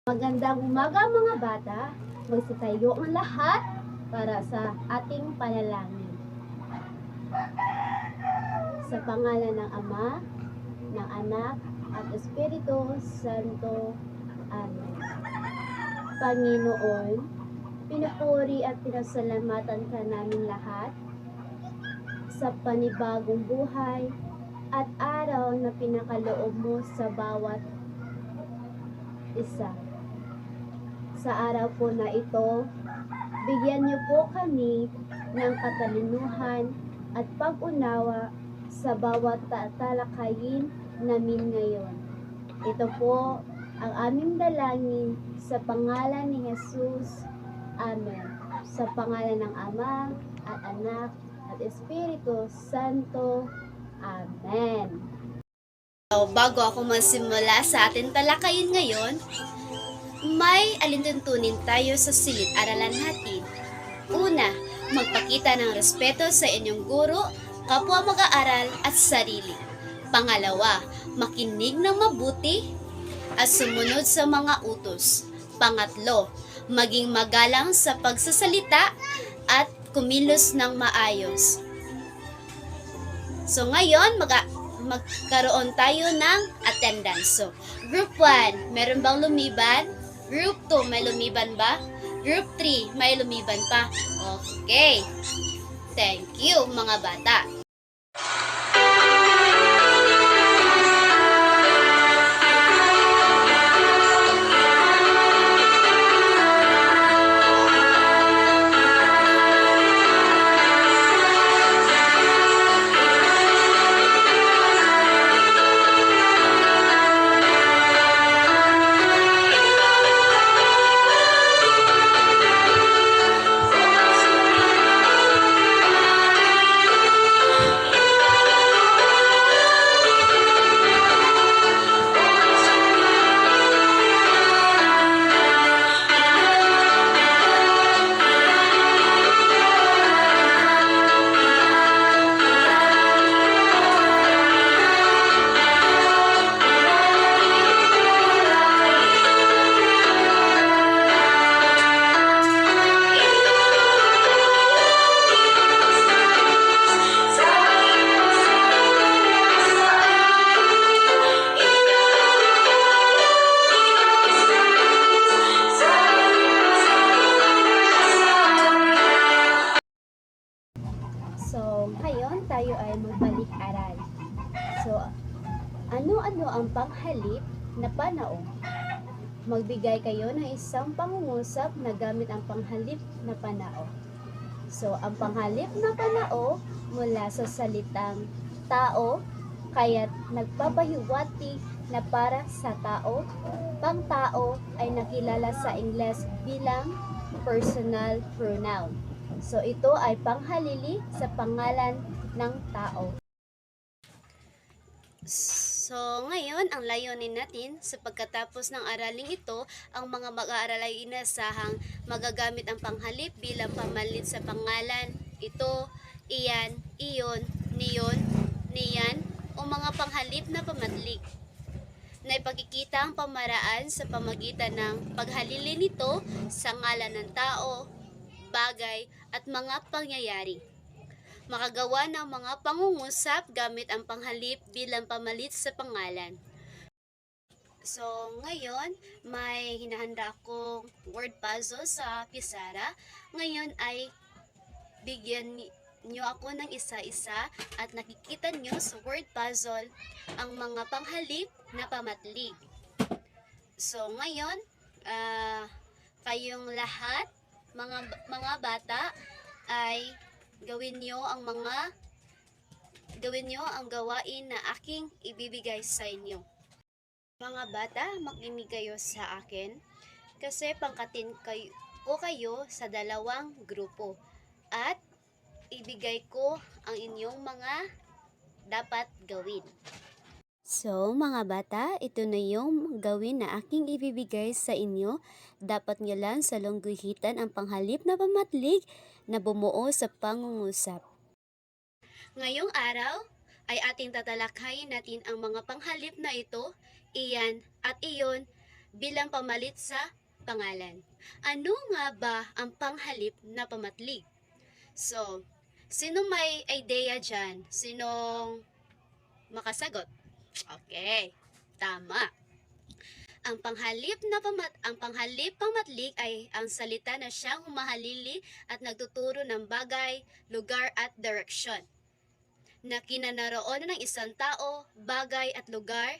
Magandang umaga mga bata. Magsitayo ang lahat para sa ating panalangin. Sa pangalan ng Ama, ng Anak, at Espiritu Santo. Amen. Panginoon, pinupuri at pinasalamatan ka namin lahat sa panibagong buhay at araw na pinakaloob mo sa bawat isa. Sa araw po na ito, bigyan niyo po kami ng katalinuhan at pag-unawa sa bawat talakayin namin ngayon. Ito po ang aming dalangin sa pangalan ni Jesus. Amen. Sa pangalan ng Ama at Anak at Espiritu Santo. Amen. Bago ako magsimula sa ating talakayin ngayon, may alintuntunin tayo sa silid-aralan natin. Una, magpakita ng respeto sa inyong guro, kapwa mag-aaral at sarili. Pangalawa, makinig ng mabuti at sumunod sa mga utos. Pangatlo, maging magalang sa pagsasalita at kumilos ng maayos. So ngayon, magkaroon tayo ng attendance. So, Group 1, meron bang lumiban? Group 2, may lumiban ba? Group 3, may lumiban pa? Okay. Thank you, mga bata. So, ngayon tayo ay magbalik-aral. So, ano-ano ang panghalip na panao? Magbigay kayo ng isang pangungusap na gamit ang panghalip na panao. So, ang panghalip na panao mula sa salitang tao, kaya't nagpapahiwatig na para sa tao. Pang-tao ay nakilala sa Ingles bilang personal pronoun. So, ito ay panghalili sa pangalan ng tao. So, ngayon, ang layunin natin sa pagkatapos ng araling ito, ang mga mag-aaral ay inasahang magagamit ang panghalip bilang pamalit sa pangalan. Ito, iyan, iyon, niyon, niyan, o mga panghalip na pamatlik na ipakikita ang pamaraan sa pamagitan ng paghalili nito sa ngalan ng tao, bagay, at mga pangyayari. Makagawa ng mga pangungusap gamit ang panghalip bilang pamalit sa pangalan. So, ngayon, may hinahanda akong word puzzle sa pizarra. Ngayon ay bigyan nyo ako ng isa-isa at nakikita nyo sa word puzzle ang mga panghalip na pamatlig. So, ngayon, kayong lahat, mga bata, ay gawin nyo ang gawain na aking ibibigay sa inyo. Mga bata, makinig kayo sa akin kasi pangkatin ko kayo sa dalawang grupo at ibigay ko ang inyong mga dapat gawin. So, mga bata, ito na yung gawin na aking ibibigay sa inyo. Dapat nyo lang salungguhitan ang panghalip na pamatlig na bumuo sa pangungusap. Ngayong araw ay ating tatalakayin natin ang mga panghalip na ito, iyan at iyon bilang pamalit sa pangalan. Ano nga ba ang panghalip na pamatlig? So, sino may idea dyan? Sinong makasagot? Okay, tama. Ang panghalip pamatlig ay ang salita na siyang humahalili at nagtuturo ng bagay, lugar at direksyon na kinanaroonan ng isang tao, bagay at lugar.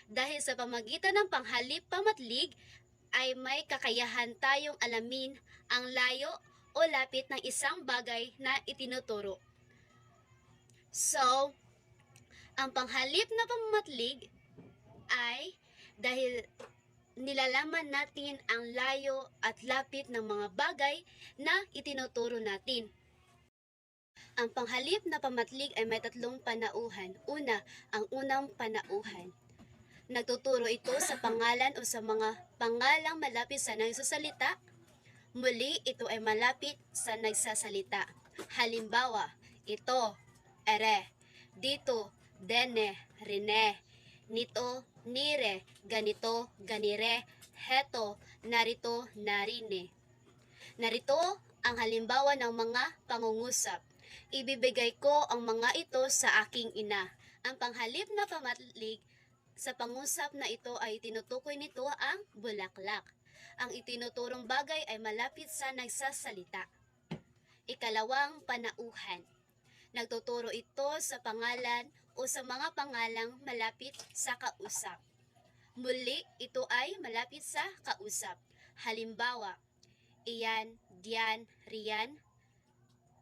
Dahil sa pamagitan ng panghalip pamatlig ay may kakayahan tayong alamin ang layo o lapit ng isang bagay na itinuturo. So, ang panghalip na pamatlig ay dahil nilalaman natin ang layo at lapit ng mga bagay na itinuturo natin. Ang panghalip na pamatlig ay may tatlong panauhan. Una, ang unang panauhan. Nagtuturo ito sa pangalan o sa mga pangalang malapit sa nagsasalita. Muli, ito ay malapit sa nagsasalita. Halimbawa, ito, ere, dito, dene, rine, nito, nire, ganito, ganire, heto, narito, narine. Narito ang halimbawa ng mga pangungusap. Ibibigay ko ang mga ito sa aking ina. Ang panghalip na pamatlig sa pangusap na ito ay tinutukoy nito ang bulaklak. Ang itinuturong bagay ay malapit sa nagsasalita. Ikalawang panauhan. Nagtuturo ito sa pangalan o sa mga pangalang malapit sa kausap. Muli, ito ay malapit sa kausap. Halimbawa, iyan, diyan, riyan,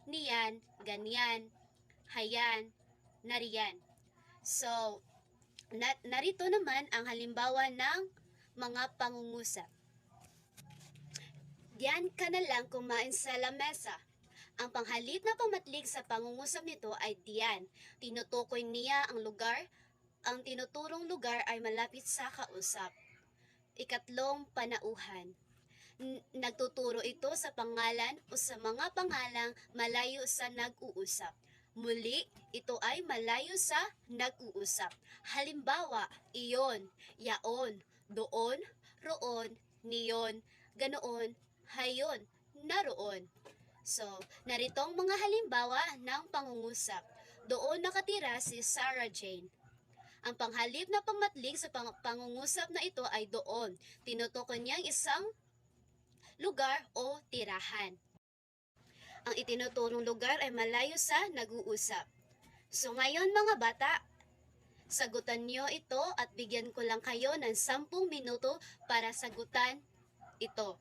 niyan, ganyan, hayan, nariyan. So, narito naman ang halimbawa ng mga pangungusap. Diyan ka na lang kumain sa lamesa. Ang panghalip na pamatlig sa pangungusap nito ay diyan. Tinutukoy niya ang lugar. Ang tinuturong lugar ay malapit sa kausap. Ikatlong panauhan. Nagtuturo ito sa pangalan o sa mga pangalang malayo sa nag-uusap. Muli, ito ay malayo sa nag-uusap. Halimbawa, iyon, yaon, doon, roon, niyon, ganoon, hayon, naroon. So, narito ang mga halimbawa ng pangungusap. Doon nakatira si Sarah Jane. Ang panghalip na pamatlig sa pangungusap na ito ay doon. Tinutukoy niyang isang lugar o tirahan. Ang itinuturong lugar ay malayo sa nag-uusap. So ngayon mga bata, sagutan niyo ito at bigyan ko lang kayo ng 10 minuto para sagutan ito.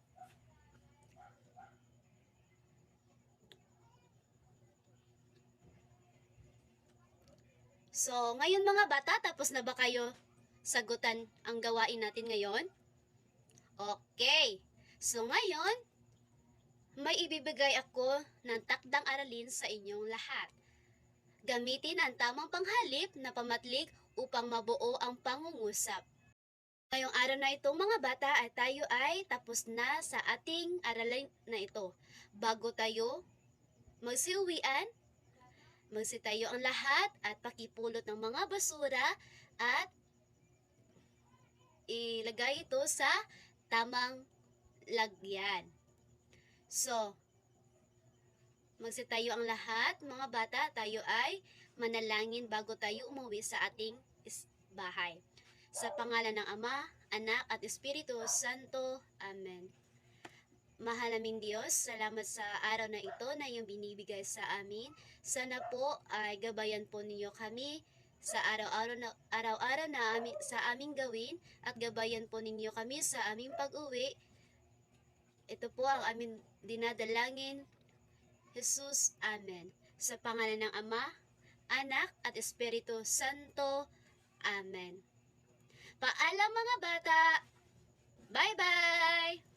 So, ngayon mga bata, tapos na ba kayo sagutan ang gawain natin ngayon? Okay. So, ngayon, may ibibigay ako ng takdang aralin sa inyong lahat. Gamitin ang tamang panghalip na pamatlig upang mabuo ang pangungusap. Ngayong araw na ito mga bata ay tayo ay tapos na sa ating aralin na ito. Bago tayo magsiuwian, magsitayo ang lahat at pakipulot ng mga basura at ilagay ito sa tamang lagyan. So, magsitayo ang lahat, mga bata, tayo ay manalangin bago tayo umuwi sa ating bahay. Sa pangalan ng Ama, Anak at Espiritu Santo. Amen. Mahal naming Diyos, salamat sa araw na ito na iyong binibigay sa amin. Sana po ay gabayan po ninyo kami sa araw-araw na sa aming gawin at gabayan po ninyo kami sa aming pag-uwi. Ito po ang aming dinadalangin. Jesus, Amen. Sa pangalan ng Ama, Anak at Espiritu Santo. Amen. Paalam mga bata! Bye-bye!